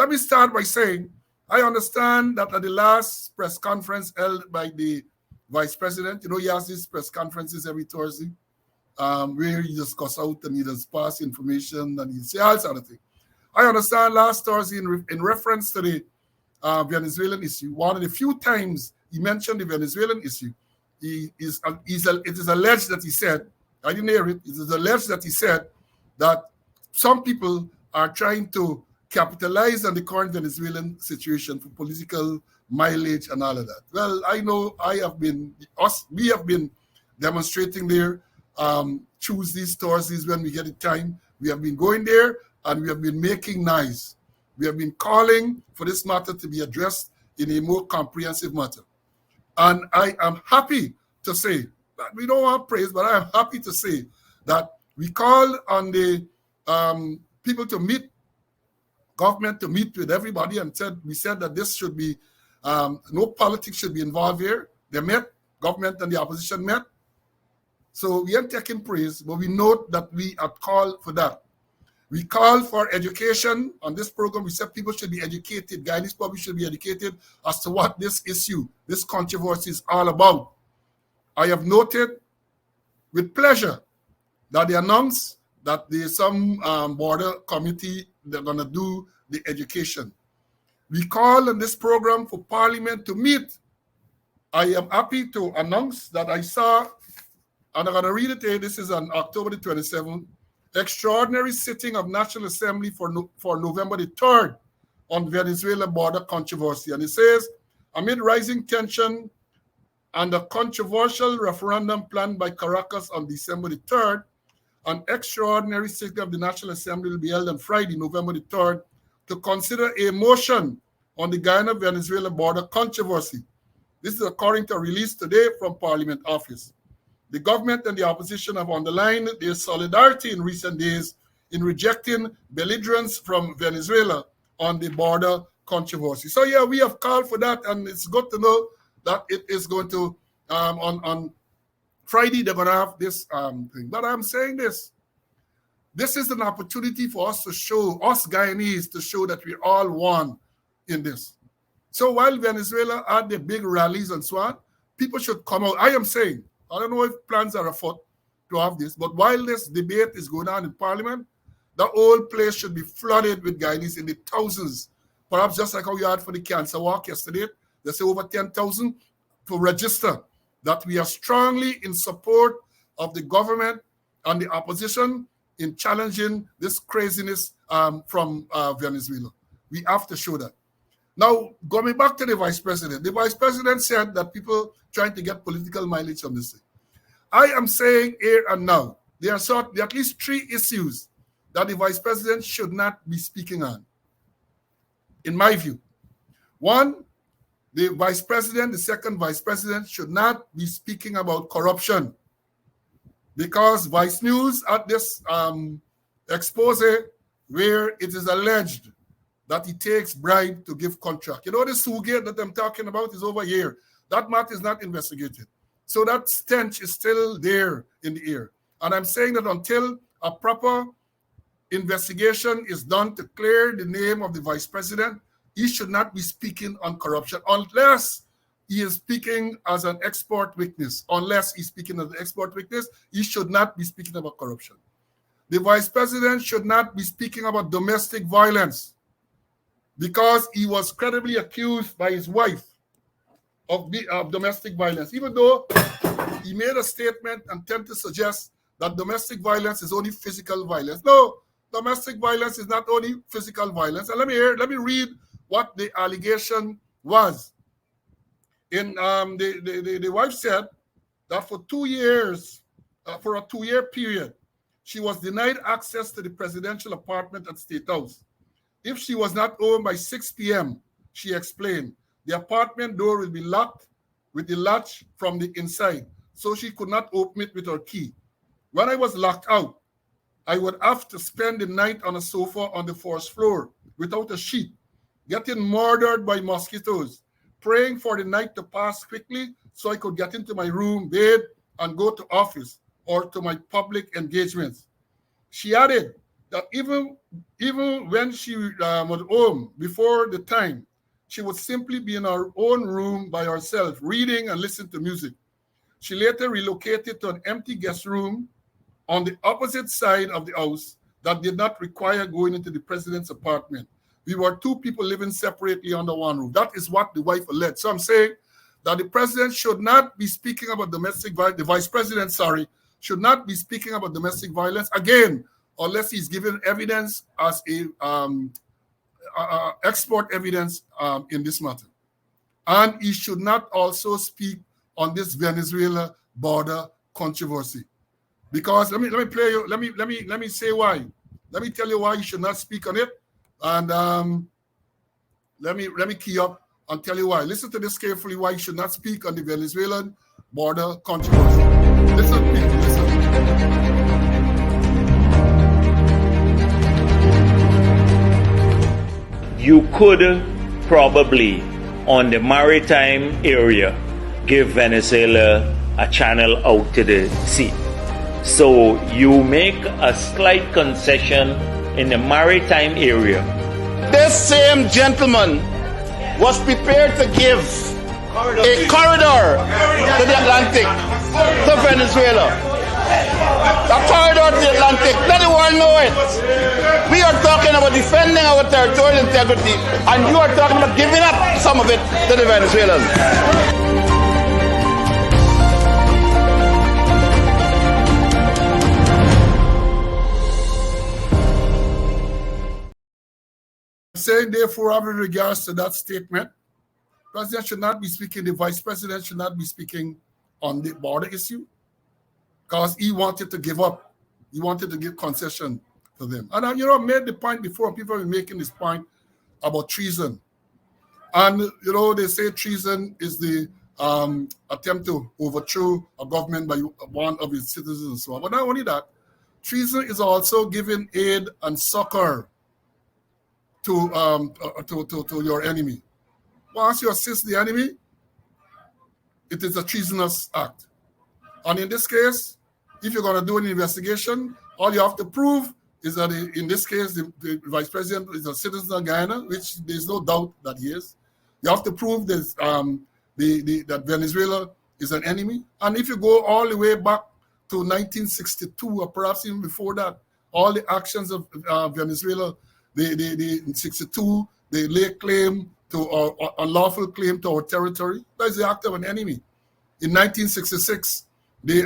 Let me start by saying I understand that at the last press conference held by the Vice President, he has these press conferences every Thursday, where he discuss out and he just pass information and he say all sort of things. I understand last Thursday in reference to the Venezuelan issue, one of the few times he mentioned the Venezuelan issue, it is alleged that he said, I didn't hear it, it is alleged that he said that some people are trying to capitalize on the current Venezuelan situation for political mileage and all of that. Well, I know we have been demonstrating there Tuesdays, Thursdays when we get the time. We have been going there and we have been making noise. We have been calling for this matter to be addressed in a more comprehensive matter. And I am happy to say that we don't want praise, but I am happy to say that we call on the people to meet, government to meet with everybody, and we said that this should be, no politics should be involved here. They met, government and the opposition met. So we ain't taking praise, but we note that we have called for that. We call for education on this program. We said people should be educated. Guyanese public should be educated as to what this issue, this controversy is all about. I have noted with pleasure that they announced that there's some border committee they're going to do the education. We call on this program for Parliament to meet. I am happy to announce that I saw, and I'm going to read it here, this is on October the 27th, extraordinary sitting of National Assembly for November the 3rd on Venezuela border controversy. And it says, amid rising tension and a controversial referendum planned by Caracas on December the 3rd, an extraordinary sitting of the National Assembly will be held on Friday, November the 3rd, to consider a motion on the Guyana-Venezuela border controversy. This is according to a release today from Parliament Office. The government and the opposition have underlined their solidarity in recent days in rejecting belligerence from Venezuela on the border controversy. So yeah, we have called for that, and it's good to know that it is going to, on Friday, they're going to have this thing. But I'm saying this is an opportunity for us to show, us Guyanese, to show that we're all one in this. So while Venezuela had their big rallies and so on, people should come out. I am saying, I don't know if plans are afoot to have this, but while this debate is going on in Parliament, the whole place should be flooded with Guyanese in the thousands. Perhaps just like how we had for the cancer walk yesterday, they say over 10,000 to register that we are strongly in support of the government and the opposition in challenging this craziness from Venezuela. We have to show that. Now, going back to the Vice President said that people trying to get political mileage on this thing. I am saying here and now, there are at least 3 issues that the Vice President should not be speaking on, in my view. One, the second Vice President should not be speaking about corruption, because Vice News at this expose where it is alleged that he takes bribe to give contract. You know, the Sugate that I'm talking about is over here. That matter is not investigated. So that stench is still there in the air. And I'm saying that until a proper investigation is done to clear the name of the Vice President, he should not be speaking on corruption unless he is speaking as an expert witness. Unless he's speaking as an expert witness, he should not be speaking about corruption. The Vice President should not be speaking about domestic violence, because he was credibly accused by his wife of domestic violence, even though he made a statement and tend to suggest that domestic violence is only physical violence. No, domestic violence is not only physical violence. And let me read what the allegation was. The wife said that for 2 years, for a 2-year period, she was denied access to the presidential apartment at State House. If she was not home by 6 p.m., she explained, the apartment door will be locked with the latch from the inside, so she could not open it with her key. When I was locked out, I would have to spend the night on a sofa on the 4th floor without a sheet, getting murdered by mosquitoes, praying for the night to pass quickly so I could get into my room, bed, and go to office or to my public engagements. She added that even when she was home before the time, she would simply be in her own room by herself, reading and listening to music. She later relocated to an empty guest room on the opposite side of the house that did not require going into the president's apartment. We were two people living separately under one roof. That is what the wife alleged. So I'm saying that the president should not be speaking about domestic violence, the vice president, sorry, should not be speaking about domestic violence, again, unless he's given evidence as a export evidence in this matter. And he should not also speak on this Venezuela border controversy. Because let me say why. Let me tell you why you should not speak on it. And let me key up and tell you why. Listen to this carefully, why you should not speak on the Venezuelan border controversy. Listen, people, listen. You could probably, on the maritime area, give Venezuela a channel out to the sea. So you make a slight concession in the maritime area. This same gentleman was prepared to give a corridor to the Atlantic, to Venezuela. A corridor to the Atlantic. Let the world know it. We are talking about defending our territorial integrity, and you are talking about giving up some of it to the Venezuelans. Saying, therefore, with regards to that statement, president should not be speaking, the vice president should not be speaking on the border issue because he wanted to give up. He wanted to give concession to them. And I made the point before, people have been making this point about treason. And, they say treason is the attempt to overthrow a government by one of its citizens and so on. But not only that, treason is also giving aid and succor to your enemy. Once you assist the enemy, it is a treasonous act. And in this case, if you're going to do an investigation, all you have to prove is that in this case, the vice president is a citizen of Guyana, which there's no doubt that he is. You have to prove that Venezuela is an enemy. And if you go all the way back to 1962, or perhaps even before that, all the actions of Venezuela, in 62, they lay claim to unlawful claim to our territory. That is the act of an enemy. In 1966, they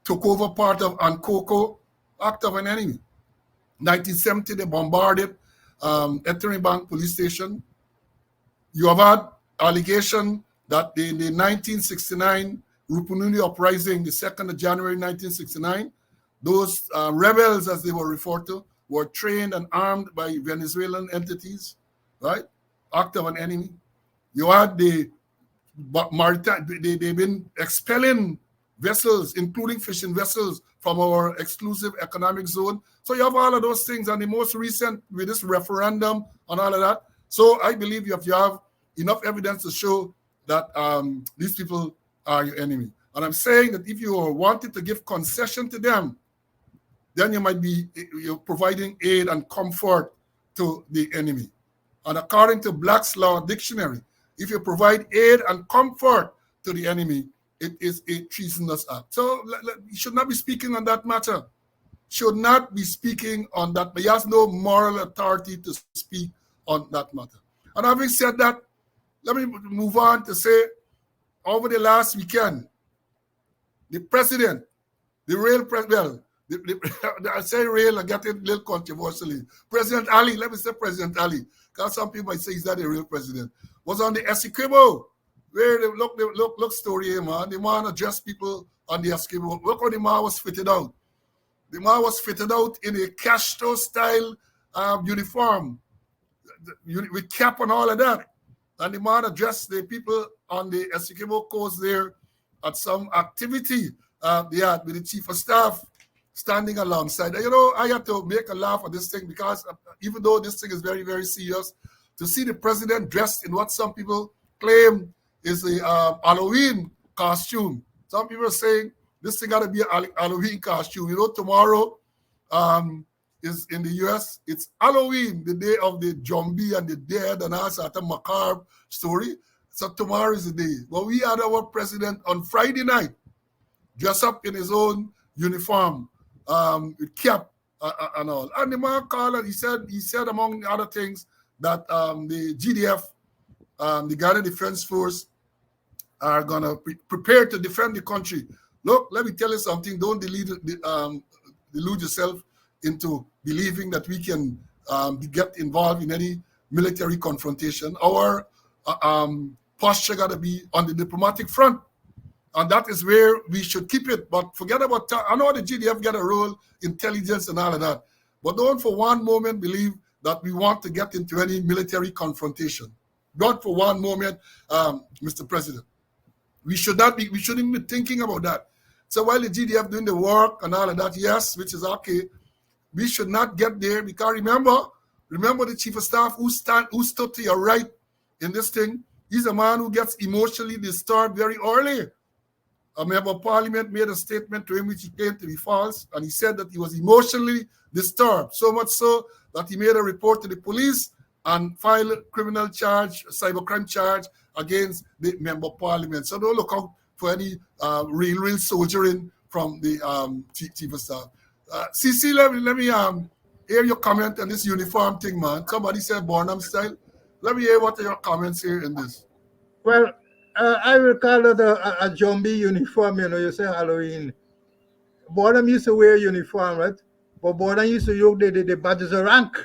took over part of Ankoko, act of an enemy. 1970, they bombarded Ettering Bank police station. You have had allegation that in the 1969 Rupununi uprising, the 2nd of January 1969, those rebels, as they were referred to, were trained and armed by Venezuelan entities, right? Act of an enemy. You had the maritime, they've been expelling vessels, including fishing vessels, from our exclusive economic zone. So you have all of those things, and the most recent with this referendum and all of that. So I believe you have enough evidence to show that these people are your enemy. And I'm saying that if you wanted to give concession to them, then you're providing aid and comfort to the enemy. And according to Black's Law Dictionary, if you provide aid and comfort to the enemy, it is a treasonous act. So you should not be speaking on that matter. Should not be speaking on that. But he has no moral authority to speak on that matter. And having said that, let me move on to say, over the last weekend, the president, the real president, I say real, I get it a little controversially. President Ali, let me say President Ali, because some people might say he's not a real president, was on the Essequibo, where look story here, man. The man addressed people on the Essequibo. Look how the man was fitted out. The man was fitted out in a Castro-style uniform, with cap and all of that. And the man addressed the people on the Essequibo coast there at some activity with the chief of staff standing alongside. I had to make a laugh at this thing because even though this thing is very, very serious, to see the president dressed in what some people claim is a Halloween costume. Some people are saying this thing got to be a Halloween costume. Tomorrow is in the US, it's Halloween, the day of the zombie and the dead and all sort of macabre story. So tomorrow is the day. But we had our president on Friday night, dressed up in his own uniform, with cap and all. And the man called and he said among other things that the GDF, the Ghana Defense Force, are gonna prepare to defend the country. Look, let me tell you something. Don't delude yourself into believing that we can get involved in any military confrontation. Our posture got to be on the diplomatic front, and that is where we should keep it. But forget about, I know the GDF got a role, intelligence and all of that, but don't for one moment believe that we want to get into any military confrontation. Not for one moment, Mr. President. We shouldn't be thinking about that. So while the GDF doing the work and all of that, yes, which is okay, we should not get there, because remember the chief of staff who stood to your right in this thing. He's a man who gets emotionally disturbed very early. A member of parliament made a statement to him which he claimed to be false, and he said that he was emotionally disturbed, so much so that he made a report to the police and filed a criminal charge, a cybercrime charge against the member of parliament. So don't look out for any real soldiering from the chief of staff. CC, let me hear your comment on this uniform thing, man. Somebody said Barnum style. Let me hear what are your comments here in this. Well, I will call it a zombie uniform, you say Halloween. Barnum used to wear uniform, right? But Barnum used to use the badges of rank.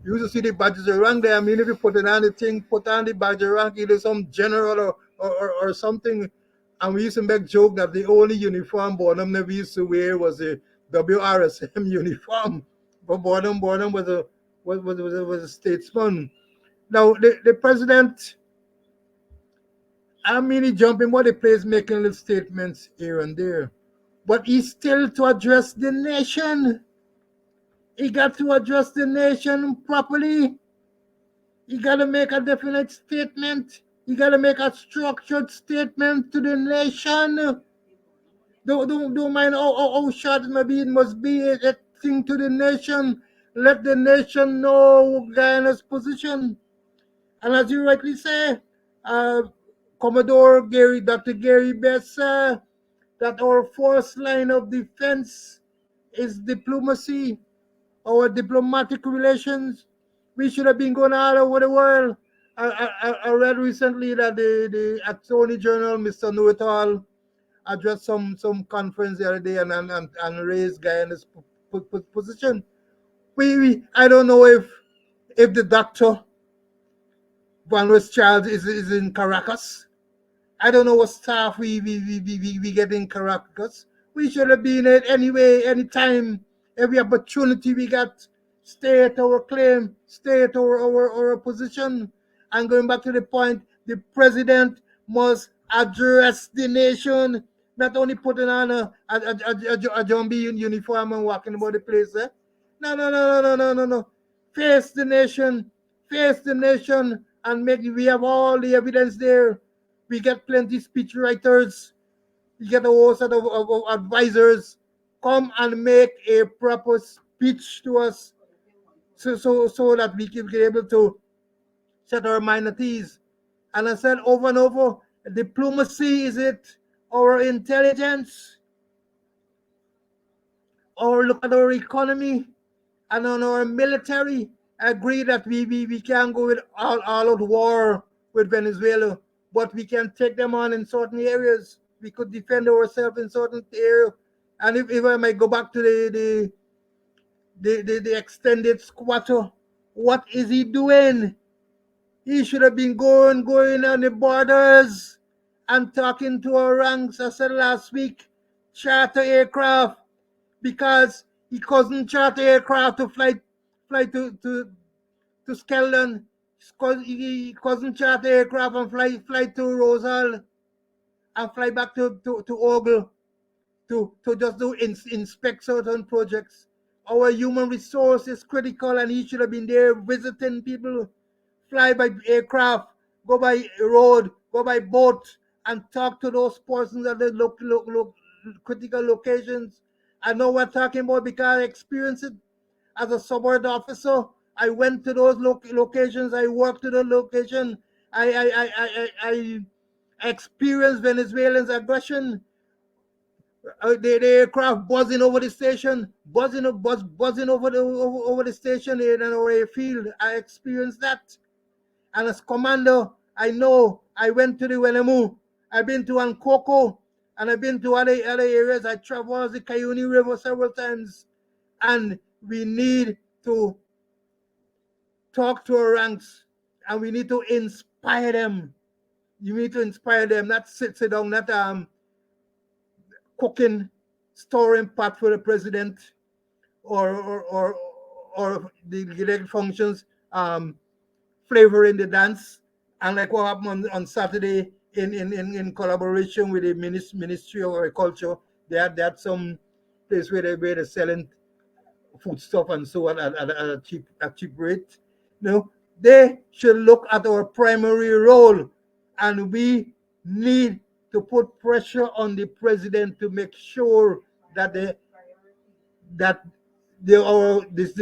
You used to see the badges of rank there. I mean, if you put it on the thing, put on the badge of rank, either some general or something. And we used to make joke that the only uniform Barnum never used to wear was the WRSM uniform. But Barnum was a statesman. Now the president, I mean, he jumping all the place, making little statements here and there, but he's still to address the nation. He got to address the nation properly. He got to make a definite statement. He got to make a structured statement to the nation. Don't mind how short it may be. It must be a thing to the nation. Let the nation know Guyana's position. And as you rightly say, Dr. Gary Best, that our first line of defense is diplomacy, our diplomatic relations. We should have been going all over the world. I read recently that the Attorney General, Mr. Know-it-all, addressed some conference the other day and raised Guyana's position. I don't know if the doctor Van West Charles is in Caracas. I don't know what staff we get in Caracas. We should have been it anyway, anytime, every opportunity we got. Stay at our claim, stay at our position. And going back to the point, the president must address the nation, not only putting on a zombie uniform and walking about the place. No. Face the nation, and we have all the evidence there. We get plenty speech writers. We get a whole set of advisors. Come and make a proper speech to us, so that we can be able to set our mind at ease. And I said over and over, diplomacy is it, our intelligence, or look at our economy and on our military. I agree that we can't go with all out war with Venezuela, but we can take them on in certain areas. We could defend ourselves in certain areas. And if I might go back to the extended squatter, what is he doing? He should have been going on the borders and talking to our ranks. I said last week, charter aircraft, because he couldn't charter aircraft to fly to Skeldon. He couldn't charter aircraft and fly to Rosal and fly back to Ogle to just do inspect certain projects. Our human resource is critical, and he should have been there visiting people. Fly by aircraft, go by road, go by boat, and talk to those persons at the critical locations. I know what I'm talking about because I experienced it. as a subordinate officer. I went to those locations. I worked to the location. I experienced Venezuelans' aggression. The aircraft buzzing over the station, buzzing over the station in an array field. I experienced that. And as commander, I know I went to the Wenemu. I've been to Ankoko, and I've been to other areas. I traversed the Cayuni River several times. And we need to talk to our ranks, and we need to inspire them. You need to inspire them, not sit down, not cooking, storing pot for the president or the elected functions, flavoring the dance. And like what happened on Saturday in collaboration with the Ministry of Agriculture, they had some place where they're selling foodstuff and so on at a cheap rate. They should look at our primary role, and we need to put pressure on the president to make sure that the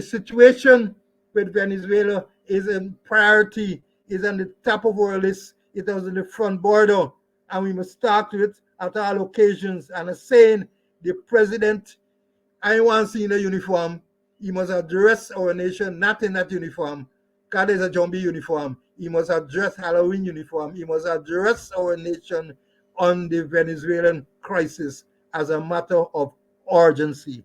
situation with Venezuela is a priority, is on the top of our list. It is on the front border, and we must start with it at all occasions. And I'm saying the president, I want to see in a uniform. He must address our nation not in that uniform. God is a zombie uniform. He must address Halloween uniform. He must address our nation on the Venezuelan crisis as a matter of urgency.